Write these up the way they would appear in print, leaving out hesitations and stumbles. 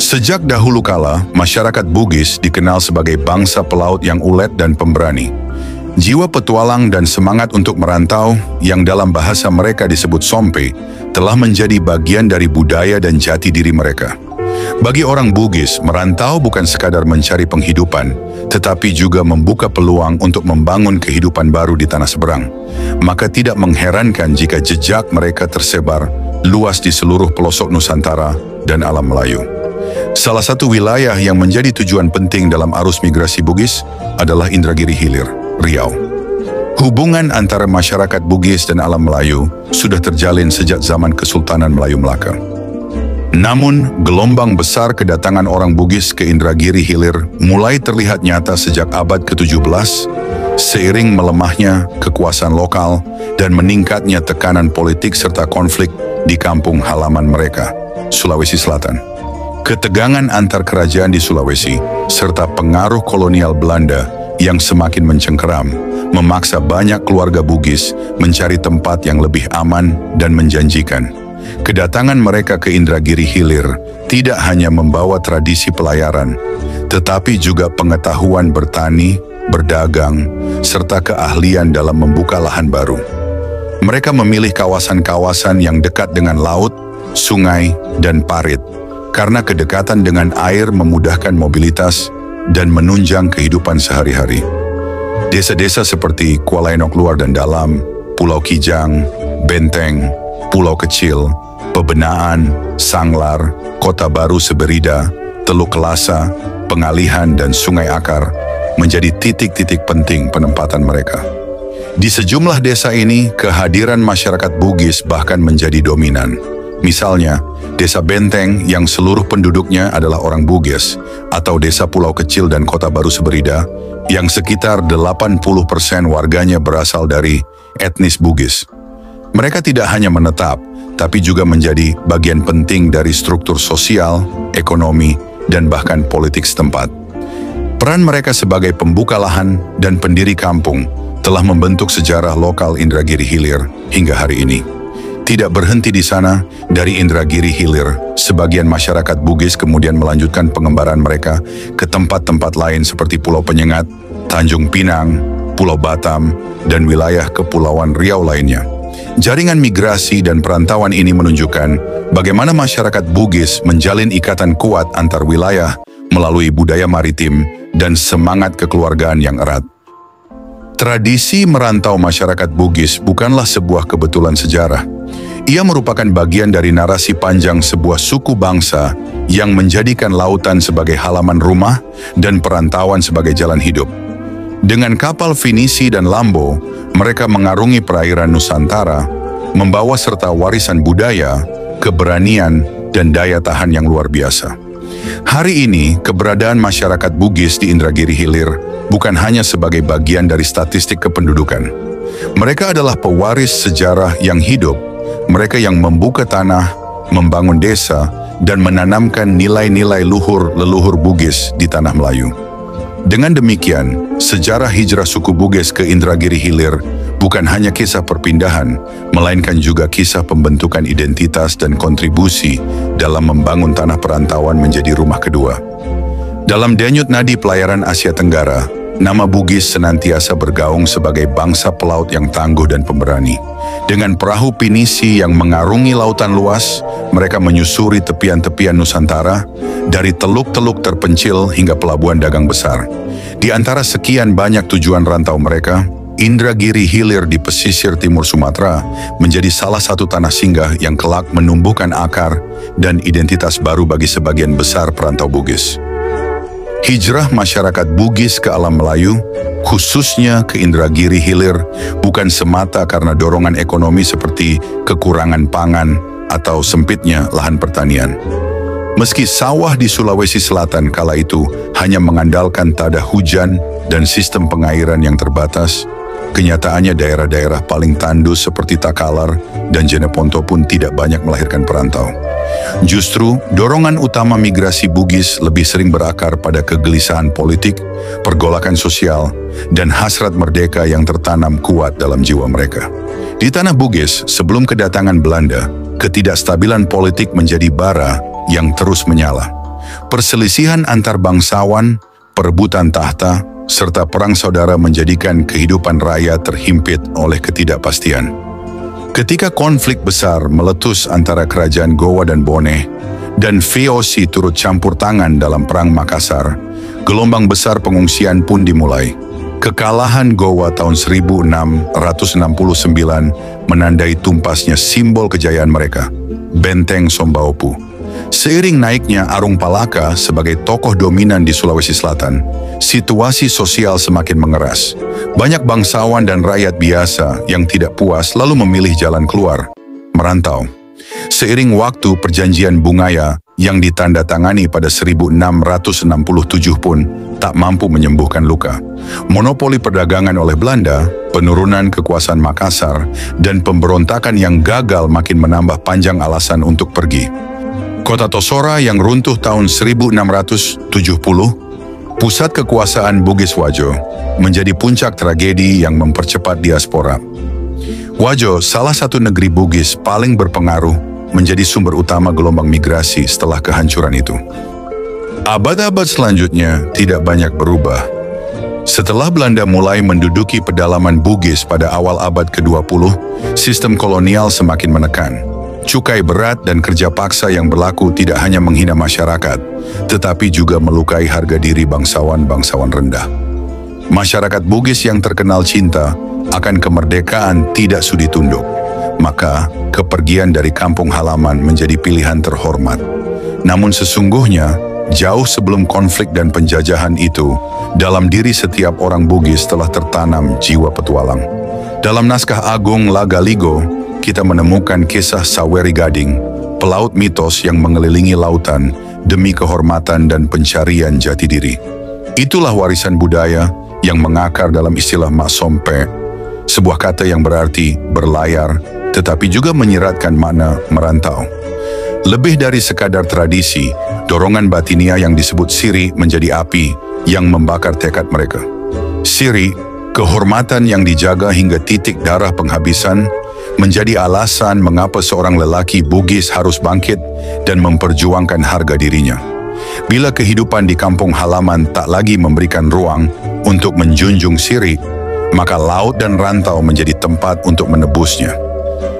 Sejak dahulu kala, masyarakat Bugis dikenal sebagai bangsa pelaut yang ulet dan pemberani. Jiwa petualang dan semangat untuk merantau, yang dalam bahasa mereka disebut sompe, telah menjadi bagian dari budaya dan jati diri mereka. Bagi orang Bugis, merantau bukan sekadar mencari penghidupan, tetapi juga membuka peluang untuk membangun kehidupan baru di tanah seberang. Maka tidak mengherankan jika jejak mereka tersebar luas di seluruh pelosok Nusantara dan alam Melayu. Salah satu wilayah yang menjadi tujuan penting dalam arus migrasi Bugis adalah Indragiri Hilir, Riau. Hubungan antara masyarakat Bugis dan alam Melayu sudah terjalin sejak zaman Kesultanan Melayu Melaka. Namun, gelombang besar kedatangan orang Bugis ke Indragiri Hilir mulai terlihat nyata sejak abad ke-17, seiring melemahnya kekuasaan lokal dan meningkatnya tekanan politik serta konflik di kampung halaman mereka, Sulawesi Selatan. Ketegangan antar kerajaan di Sulawesi, serta pengaruh kolonial Belanda yang semakin mencengkeram, memaksa banyak keluarga Bugis mencari tempat yang lebih aman dan menjanjikan. Kedatangan mereka ke Indragiri Hilir tidak hanya membawa tradisi pelayaran, tetapi juga pengetahuan bertani, berdagang, serta keahlian dalam membuka lahan baru. Mereka memilih kawasan-kawasan yang dekat dengan laut, sungai, dan parit, karena kedekatan dengan air memudahkan mobilitas dan menunjang kehidupan sehari-hari. Desa-desa seperti Kuala Enok Luar dan Dalam, Pulau Kijang, Benteng, Pulau Kecil, Pebenaan, Sanglar, Kota Baru Seberida, Teluk Kelasa, Pengalihan, dan Sungai Akar menjadi titik-titik penting penempatan mereka. Di sejumlah desa ini, kehadiran masyarakat Bugis bahkan menjadi dominan. Misalnya, Desa Benteng yang seluruh penduduknya adalah orang Bugis, atau Desa Pulau Kecil dan Kota Baru Seberida yang sekitar 80% warganya berasal dari etnis Bugis. Mereka tidak hanya menetap, tapi juga menjadi bagian penting dari struktur sosial, ekonomi, dan bahkan politik setempat. Peran mereka sebagai pembuka lahan dan pendiri kampung telah membentuk sejarah lokal Indragiri Hilir hingga hari ini. Tidak berhenti di sana, dari Indragiri Hilir, sebagian masyarakat Bugis kemudian melanjutkan pengembaraan mereka ke tempat-tempat lain seperti Pulau Penyengat, Tanjung Pinang, Pulau Batam, dan wilayah Kepulauan Riau lainnya. Jaringan migrasi dan perantauan ini menunjukkan bagaimana masyarakat Bugis menjalin ikatan kuat antar wilayah melalui budaya maritim dan semangat kekeluargaan yang erat. Tradisi merantau masyarakat Bugis bukanlah sebuah kebetulan sejarah. Ia merupakan bagian dari narasi panjang sebuah suku bangsa yang menjadikan lautan sebagai halaman rumah dan perantauan sebagai jalan hidup. Dengan kapal Finisi dan Lambo, mereka mengarungi perairan Nusantara, membawa serta warisan budaya, keberanian, dan daya tahan yang luar biasa. Hari ini, keberadaan masyarakat Bugis di Indragiri Hilir bukan hanya sebagai bagian dari statistik kependudukan. Mereka adalah pewaris sejarah yang hidup. Mereka yang membuka tanah, membangun desa, dan menanamkan nilai-nilai luhur leluhur Bugis di tanah Melayu. Dengan demikian, sejarah hijrah suku Bugis ke Indragiri Hilir bukan hanya kisah perpindahan, melainkan juga kisah pembentukan identitas dan kontribusi dalam membangun tanah perantauan menjadi rumah kedua. Dalam denyut nadi pelayaran Asia Tenggara, nama Bugis senantiasa bergaung sebagai bangsa pelaut yang tangguh dan pemberani. Dengan perahu pinisi yang mengarungi lautan luas, mereka menyusuri tepian-tepian Nusantara, dari teluk-teluk terpencil hingga pelabuhan dagang besar. Di antara sekian banyak tujuan rantau mereka, Indragiri Hilir di pesisir timur Sumatera menjadi salah satu tanah singgah yang kelak menumbuhkan akar dan identitas baru bagi sebagian besar perantau Bugis. Hijrah masyarakat Bugis ke alam Melayu, khususnya ke Indragiri Hilir, bukan semata karena dorongan ekonomi seperti kekurangan pangan atau sempitnya lahan pertanian. Meski sawah di Sulawesi Selatan kala itu hanya mengandalkan tada hujan dan sistem pengairan yang terbatas, kenyataannya daerah-daerah paling tandus seperti Takalar dan Jeneponto pun tidak banyak melahirkan perantau. Justru, dorongan utama migrasi Bugis lebih sering berakar pada kegelisahan politik, pergolakan sosial, dan hasrat merdeka yang tertanam kuat dalam jiwa mereka. Di tanah Bugis, sebelum kedatangan Belanda, ketidakstabilan politik menjadi bara yang terus menyala. Perselisihan antar bangsawan, perebutan tahta, serta perang saudara menjadikan kehidupan rakyat terhimpit oleh ketidakpastian. Ketika konflik besar meletus antara kerajaan Gowa dan Bone, dan VOC turut campur tangan dalam perang Makassar, gelombang besar pengungsian pun dimulai. Kekalahan Gowa tahun 1669 menandai tumpasnya simbol kejayaan mereka, Benteng Sombaopu. Seiring naiknya Arung Palaka sebagai tokoh dominan di Sulawesi Selatan, situasi sosial semakin mengeras. Banyak bangsawan dan rakyat biasa yang tidak puas lalu memilih jalan keluar, merantau. Seiring waktu, perjanjian Bungaya yang ditandatangani pada 1667 pun tak mampu menyembuhkan luka. Monopoli perdagangan oleh Belanda, penurunan kekuasaan Makassar, dan pemberontakan yang gagal makin menambah panjang alasan untuk pergi. Kota Tosora yang runtuh tahun 1670, pusat kekuasaan Bugis Wajo, menjadi puncak tragedi yang mempercepat diaspora. Wajo, salah satu negeri Bugis paling berpengaruh, menjadi sumber utama gelombang migrasi setelah kehancuran itu. Abad-abad selanjutnya tidak banyak berubah. Setelah Belanda mulai menduduki pedalaman Bugis pada awal abad ke-20, sistem kolonial semakin menekan. Cukai berat dan kerja paksa yang berlaku tidak hanya menghina masyarakat, tetapi juga melukai harga diri bangsawan-bangsawan rendah. Masyarakat Bugis yang terkenal cinta akan kemerdekaan tidak sudi tunduk. Maka, kepergian dari kampung halaman menjadi pilihan terhormat. Namun sesungguhnya, jauh sebelum konflik dan penjajahan itu, dalam diri setiap orang Bugis telah tertanam jiwa petualang. Dalam naskah agung Lagaligo, kita menemukan kisah Saweri Gading, pelaut mitos yang mengelilingi lautan demi kehormatan dan pencarian jati diri. Itulah warisan budaya yang mengakar dalam istilah Mak Sompe, sebuah kata yang berarti berlayar, tetapi juga menyiratkan makna merantau. Lebih dari sekadar tradisi, dorongan batinia yang disebut siri menjadi api yang membakar tekad mereka. Siri, kehormatan yang dijaga hingga titik darah penghabisan, menjadi alasan mengapa seorang lelaki Bugis harus bangkit dan memperjuangkan harga dirinya. Bila kehidupan di kampung halaman tak lagi memberikan ruang untuk menjunjung siri, maka laut dan rantau menjadi tempat untuk menebusnya.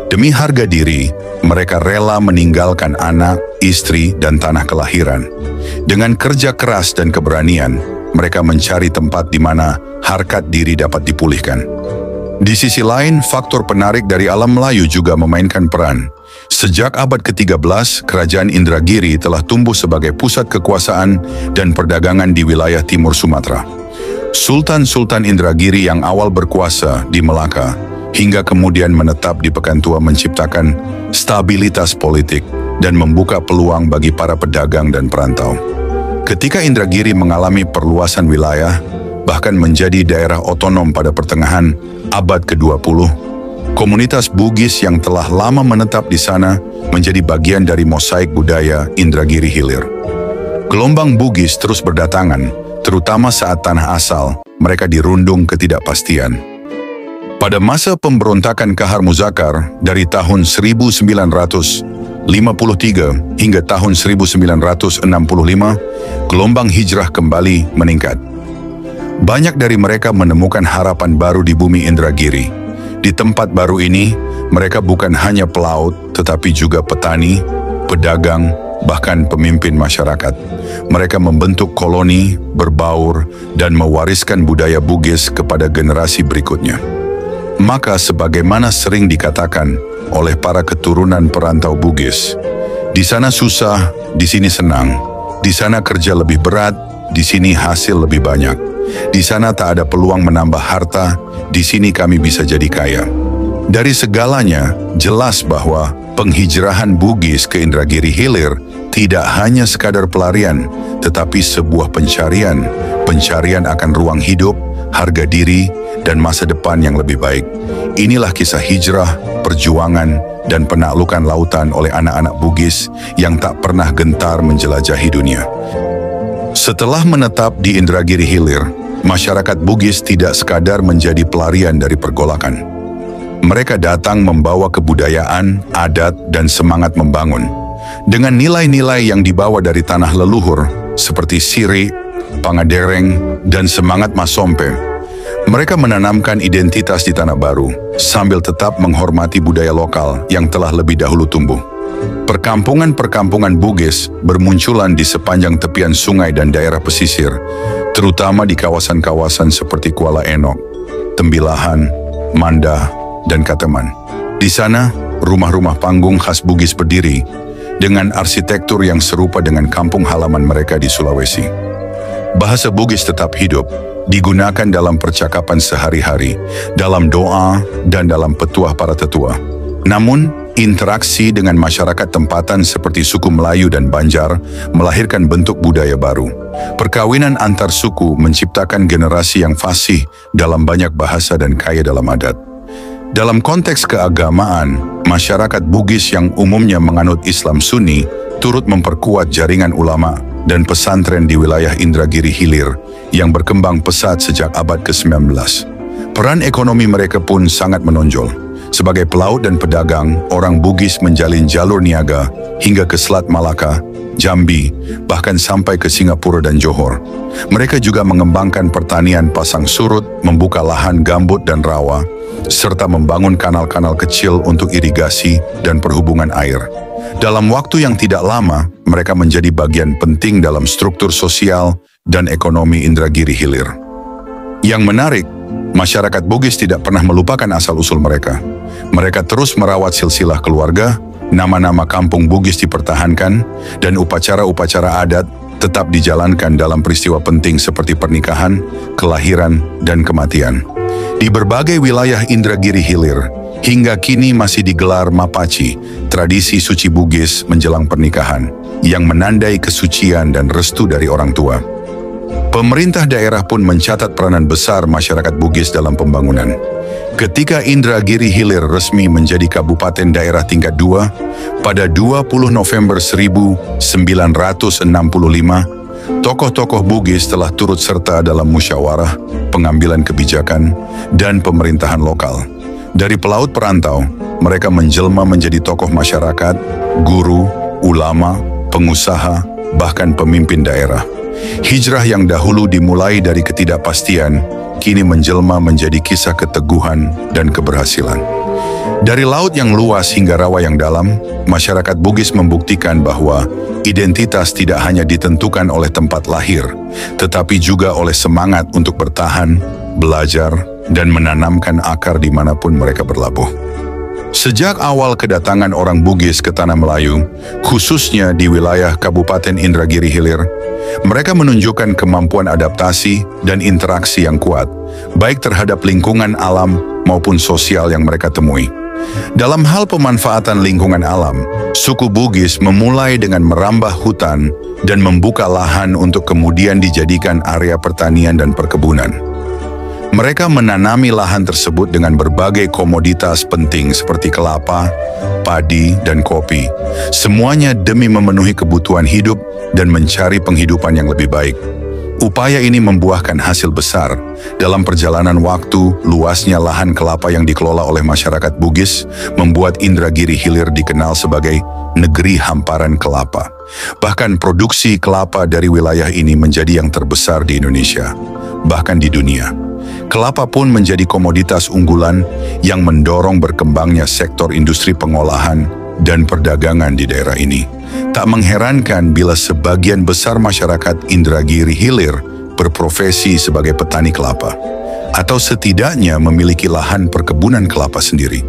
Demi harga diri, mereka rela meninggalkan anak, istri, dan tanah kelahiran. Dengan kerja keras dan keberanian, mereka mencari tempat di mana harkat diri dapat dipulihkan. Di sisi lain, faktor penarik dari alam Melayu juga memainkan peran. Sejak abad ke-13, Kerajaan Indragiri telah tumbuh sebagai pusat kekuasaan dan perdagangan di wilayah timur Sumatera. Sultan-Sultan Indragiri yang awal berkuasa di Melaka, hingga kemudian menetap di Pekantua menciptakan stabilitas politik dan membuka peluang bagi para pedagang dan perantau. Ketika Indragiri mengalami perluasan wilayah, bahkan menjadi daerah otonom pada pertengahan abad ke-20, komunitas Bugis yang telah lama menetap di sana menjadi bagian dari mosaik budaya Indragiri Hilir. Gelombang Bugis terus berdatangan, terutama saat tanah asal mereka dirundung ketidakpastian. Pada masa pemberontakan Kahar Muzakar dari tahun 1953 hingga tahun 1965, gelombang hijrah kembali meningkat. Banyak dari mereka menemukan harapan baru di bumi Indragiri. Di tempat baru ini, mereka bukan hanya pelaut, tetapi juga petani, pedagang, bahkan pemimpin masyarakat. Mereka membentuk koloni, berbaur, dan mewariskan budaya Bugis kepada generasi berikutnya. Maka sebagaimana sering dikatakan oleh para keturunan perantau Bugis, di sana susah, di sini senang. Di sana kerja lebih berat, di sini hasil lebih banyak. Di sana tak ada peluang menambah harta, di sini kami bisa jadi kaya. Dari segalanya, jelas bahwa penghijrahan Bugis ke Indragiri Hilir tidak hanya sekadar pelarian, tetapi sebuah pencarian. Pencarian akan ruang hidup, harga diri, dan masa depan yang lebih baik. Inilah kisah hijrah, perjuangan, dan penaklukan lautan oleh anak-anak Bugis yang tak pernah gentar menjelajahi dunia. Setelah menetap di Indragiri Hilir, masyarakat Bugis tidak sekadar menjadi pelarian dari pergolakan. Mereka datang membawa kebudayaan, adat, dan semangat membangun. Dengan nilai-nilai yang dibawa dari tanah leluhur, seperti siri, pangadereng, dan semangat Masompe, mereka menanamkan identitas di tanah baru, sambil tetap menghormati budaya lokal yang telah lebih dahulu tumbuh. Perkampungan-perkampungan Bugis bermunculan di sepanjang tepian sungai dan daerah pesisir, terutama di kawasan-kawasan seperti Kuala Enok, Tembilahan, Manda, dan Kateman. Di sana, rumah-rumah panggung khas Bugis berdiri, dengan arsitektur yang serupa dengan kampung halaman mereka di Sulawesi. Bahasa Bugis tetap hidup, digunakan dalam percakapan sehari-hari, dalam doa, dan dalam petuah para tetua. Namun, interaksi dengan masyarakat tempatan seperti suku Melayu dan Banjar melahirkan bentuk budaya baru. Perkawinan antar suku menciptakan generasi yang fasih dalam banyak bahasa dan kaya dalam adat. Dalam konteks keagamaan, masyarakat Bugis yang umumnya menganut Islam Sunni turut memperkuat jaringan ulama dan pesantren di wilayah Indragiri Hilir yang berkembang pesat sejak abad ke-19. Peran ekonomi mereka pun sangat menonjol. Sebagai pelaut dan pedagang, orang Bugis menjalin jalur niaga hingga ke Selat Malaka, Jambi, bahkan sampai ke Singapura dan Johor. Mereka juga mengembangkan pertanian pasang surut, membuka lahan gambut dan rawa, serta membangun kanal-kanal kecil untuk irigasi dan perhubungan air. Dalam waktu yang tidak lama, mereka menjadi bagian penting dalam struktur sosial dan ekonomi Indragiri Hilir. Yang menarik, masyarakat Bugis tidak pernah melupakan asal-usul mereka. Mereka terus merawat silsilah keluarga, nama-nama kampung Bugis dipertahankan, dan upacara-upacara adat tetap dijalankan dalam peristiwa penting seperti pernikahan, kelahiran, dan kematian. Di berbagai wilayah Indragiri Hilir, hingga kini masih digelar Mapaci, tradisi suci Bugis menjelang pernikahan, yang menandai kesucian dan restu dari orang tua. Pemerintah daerah pun mencatat peranan besar masyarakat Bugis dalam pembangunan. Ketika Indragiri Hilir resmi menjadi kabupaten daerah tingkat 2, pada 20 November 1965, tokoh-tokoh Bugis telah turut serta dalam musyawarah, pengambilan kebijakan, dan pemerintahan lokal. Dari pelaut perantau, mereka menjelma menjadi tokoh masyarakat, guru, ulama, pengusaha, bahkan pemimpin daerah. Hijrah yang dahulu dimulai dari ketidakpastian, kini menjelma menjadi kisah keteguhan dan keberhasilan. Dari laut yang luas hingga rawa yang dalam, masyarakat Bugis membuktikan bahwa identitas tidak hanya ditentukan oleh tempat lahir, tetapi juga oleh semangat untuk bertahan, belajar, dan menanamkan akar dimanapun mereka berlabuh. Sejak awal kedatangan orang Bugis ke Tanah Melayu, khususnya di wilayah Kabupaten Indragiri Hilir, mereka menunjukkan kemampuan adaptasi dan interaksi yang kuat, baik terhadap lingkungan alam maupun sosial yang mereka temui. Dalam hal pemanfaatan lingkungan alam, suku Bugis memulai dengan merambah hutan dan membuka lahan untuk kemudian dijadikan area pertanian dan perkebunan. Mereka menanami lahan tersebut dengan berbagai komoditas penting seperti kelapa, padi, dan kopi. Semuanya demi memenuhi kebutuhan hidup dan mencari penghidupan yang lebih baik. Upaya ini membuahkan hasil besar. Dalam perjalanan waktu, luasnya lahan kelapa yang dikelola oleh masyarakat Bugis membuat Indragiri Hilir dikenal sebagai negeri hamparan kelapa. Bahkan produksi kelapa dari wilayah ini menjadi yang terbesar di Indonesia, bahkan di dunia. Kelapa pun menjadi komoditas unggulan yang mendorong berkembangnya sektor industri pengolahan dan perdagangan di daerah ini. Tak mengherankan bila sebagian besar masyarakat Indragiri Hilir berprofesi sebagai petani kelapa, atau setidaknya memiliki lahan perkebunan kelapa sendiri.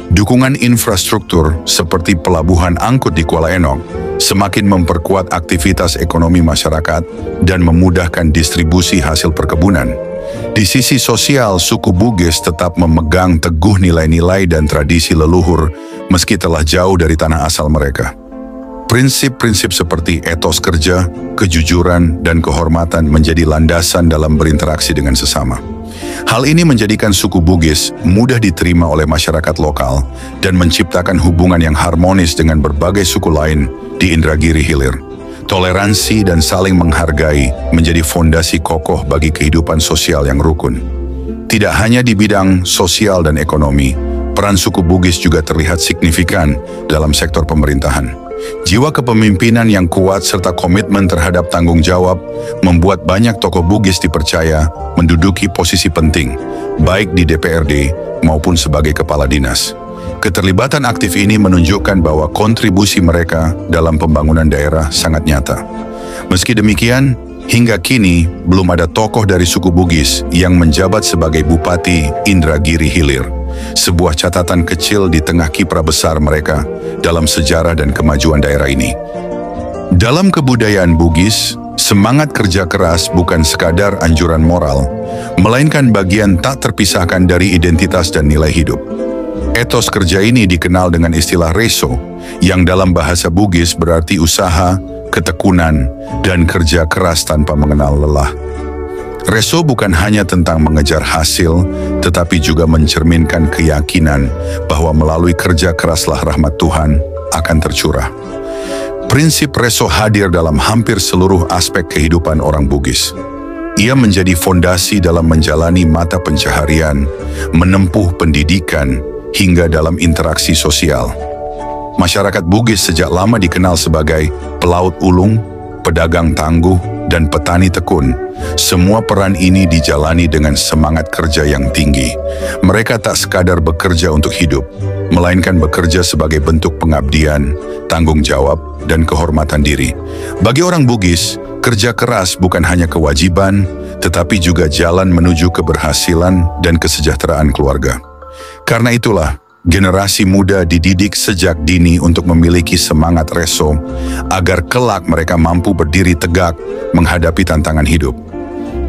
Dukungan infrastruktur seperti pelabuhan angkut di Kuala Enok semakin memperkuat aktivitas ekonomi masyarakat dan memudahkan distribusi hasil perkebunan. Di sisi sosial, suku Bugis tetap memegang teguh nilai-nilai dan tradisi leluhur meski telah jauh dari tanah asal mereka. Prinsip-prinsip seperti etos kerja, kejujuran, dan kehormatan menjadi landasan dalam berinteraksi dengan sesama. Hal ini menjadikan suku Bugis mudah diterima oleh masyarakat lokal dan menciptakan hubungan yang harmonis dengan berbagai suku lain di Indragiri Hilir. Toleransi dan saling menghargai menjadi fondasi kokoh bagi kehidupan sosial yang rukun. Tidak hanya di bidang sosial dan ekonomi, peran suku Bugis juga terlihat signifikan dalam sektor pemerintahan. Jiwa kepemimpinan yang kuat serta komitmen terhadap tanggung jawab membuat banyak tokoh Bugis dipercaya menduduki posisi penting, baik di DPRD maupun sebagai kepala dinas. Keterlibatan aktif ini menunjukkan bahwa kontribusi mereka dalam pembangunan daerah sangat nyata. Meski demikian, hingga kini belum ada tokoh dari suku Bugis yang menjabat sebagai Bupati Indragiri Hilir. Sebuah catatan kecil di tengah kiprah besar mereka dalam sejarah dan kemajuan daerah ini. Dalam kebudayaan Bugis, semangat kerja keras bukan sekadar anjuran moral, melainkan bagian tak terpisahkan dari identitas dan nilai hidup. Etos kerja ini dikenal dengan istilah reso, yang dalam bahasa Bugis berarti usaha, ketekunan, dan kerja keras tanpa mengenal lelah. Reso bukan hanya tentang mengejar hasil, tetapi juga mencerminkan keyakinan bahwa melalui kerja keraslah rahmat Tuhan akan tercurah. Prinsip reso hadir dalam hampir seluruh aspek kehidupan orang Bugis. Ia menjadi fondasi dalam menjalani mata pencaharian, menempuh pendidikan, hingga dalam interaksi sosial. Masyarakat Bugis sejak lama dikenal sebagai pelaut ulung, pedagang tangguh, dan petani tekun. Semua peran ini dijalani dengan semangat kerja yang tinggi. Mereka tak sekadar bekerja untuk hidup, melainkan bekerja sebagai bentuk pengabdian, tanggung jawab, dan kehormatan diri. Bagi orang Bugis, kerja keras bukan hanya kewajiban, tetapi juga jalan menuju keberhasilan dan kesejahteraan keluarga. Karena itulah, generasi muda dididik sejak dini untuk memiliki semangat reso, agar kelak mereka mampu berdiri tegak menghadapi tantangan hidup.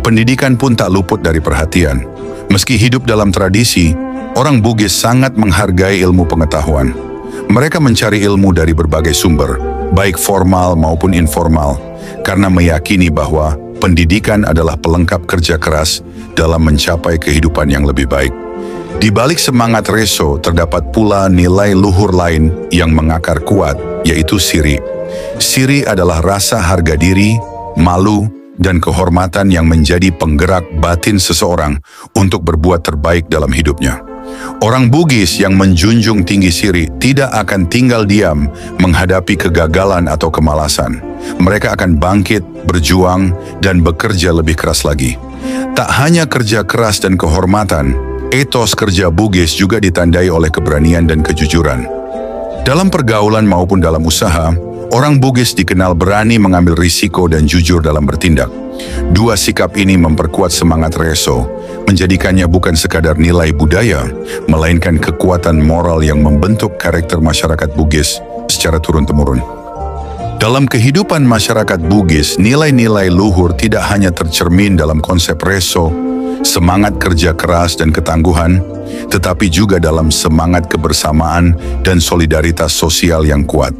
Pendidikan pun tak luput dari perhatian. Meski hidup dalam tradisi, orang Bugis sangat menghargai ilmu pengetahuan. Mereka mencari ilmu dari berbagai sumber, baik formal maupun informal, karena meyakini bahwa pendidikan adalah pelengkap kerja keras dalam mencapai kehidupan yang lebih baik. Di balik semangat reso terdapat pula nilai luhur lain yang mengakar kuat, yaitu siri. Siri adalah rasa harga diri, malu, dan kehormatan yang menjadi penggerak batin seseorang untuk berbuat terbaik dalam hidupnya. Orang Bugis yang menjunjung tinggi siri tidak akan tinggal diam menghadapi kegagalan atau kemalasan. Mereka akan bangkit, berjuang, dan bekerja lebih keras lagi. Tak hanya kerja keras dan kehormatan, etos kerja Bugis juga ditandai oleh keberanian dan kejujuran. Dalam pergaulan maupun dalam usaha, orang Bugis dikenal berani mengambil risiko dan jujur dalam bertindak. Dua sikap ini memperkuat semangat reso, menjadikannya bukan sekadar nilai budaya, melainkan kekuatan moral yang membentuk karakter masyarakat Bugis secara turun-temurun. Dalam kehidupan masyarakat Bugis, nilai-nilai luhur tidak hanya tercermin dalam konsep reso, semangat kerja keras dan ketangguhan, tetapi juga dalam semangat kebersamaan dan solidaritas sosial yang kuat.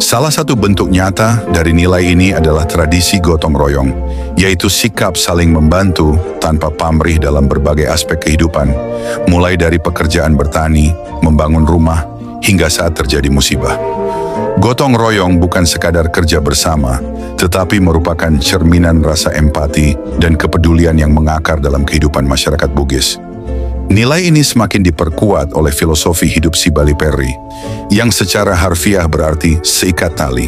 Salah satu bentuk nyata dari nilai ini adalah tradisi gotong royong, yaitu sikap saling membantu tanpa pamrih dalam berbagai aspek kehidupan, mulai dari pekerjaan bertani, membangun rumah, hingga saat terjadi musibah. Gotong royong bukan sekadar kerja bersama, tetapi merupakan cerminan rasa empati dan kepedulian yang mengakar dalam kehidupan masyarakat Bugis. Nilai ini semakin diperkuat oleh filosofi hidup Sibali Perry, yang secara harfiah berarti seikat tali.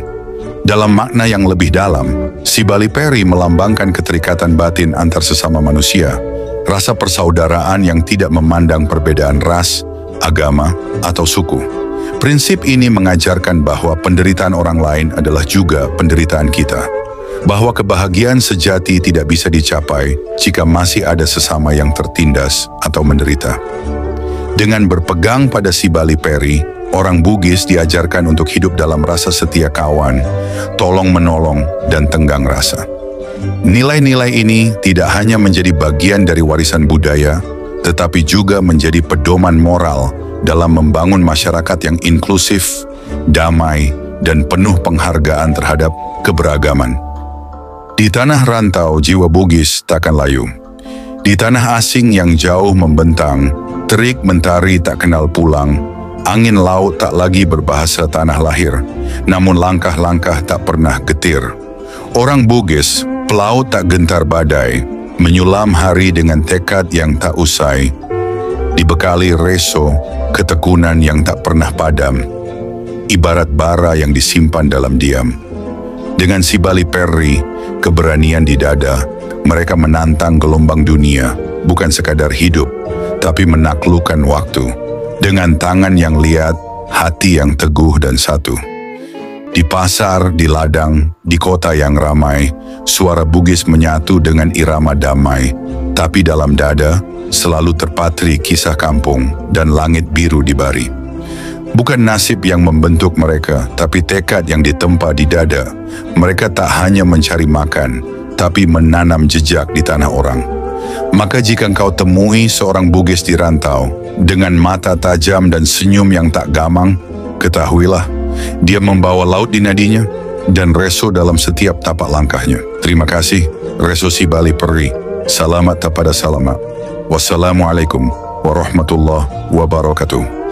Dalam makna yang lebih dalam, Sibali Perry melambangkan keterikatan batin antar sesama manusia, rasa persaudaraan yang tidak memandang perbedaan ras, agama, atau suku. Prinsip ini mengajarkan bahwa penderitaan orang lain adalah juga penderitaan kita, bahwa kebahagiaan sejati tidak bisa dicapai jika masih ada sesama yang tertindas atau menderita. Dengan berpegang pada Sibali Perry, orang Bugis diajarkan untuk hidup dalam rasa setia kawan, tolong-menolong, dan tenggang rasa. Nilai-nilai ini tidak hanya menjadi bagian dari warisan budaya, tetapi juga menjadi pedoman moral dalam membangun masyarakat yang inklusif, damai, dan penuh penghargaan terhadap keberagaman. Di tanah rantau, jiwa Bugis takkan layu. Di tanah asing yang jauh membentang, terik mentari tak kenal pulang, angin laut tak lagi berbahasa tanah lahir, namun langkah-langkah tak pernah getir. Orang Bugis, pelaut tak gentar badai, menyulam hari dengan tekad yang tak usai, dibekali reso, ketekunan yang tak pernah padam. ibarat bara yang disimpan dalam diam. Dengan si Bali Perry, keberanian di dada, mereka menantang gelombang dunia, bukan sekadar hidup, tapi menaklukkan waktu. Dengan tangan yang liat, hati yang teguh dan satu. Di pasar, di ladang, di kota yang ramai, suara Bugis menyatu dengan irama damai, tapi dalam dada selalu terpatri kisah kampung dan langit biru di Bari. Bukan nasib yang membentuk mereka, tapi tekad yang ditempa di dada. Mereka tak hanya mencari makan, tapi menanam jejak di tanah orang. Maka jika engkau temui seorang Bugis di rantau, dengan mata tajam dan senyum yang tak gamang, ketahuilah, dia membawa laut di nadinya dan reso dalam setiap tapak langkahnya. Terima kasih, Reso si Bali Perry. Salamat tapada salamat. Wassalamualaikum warahmatullahi wabarakatuh.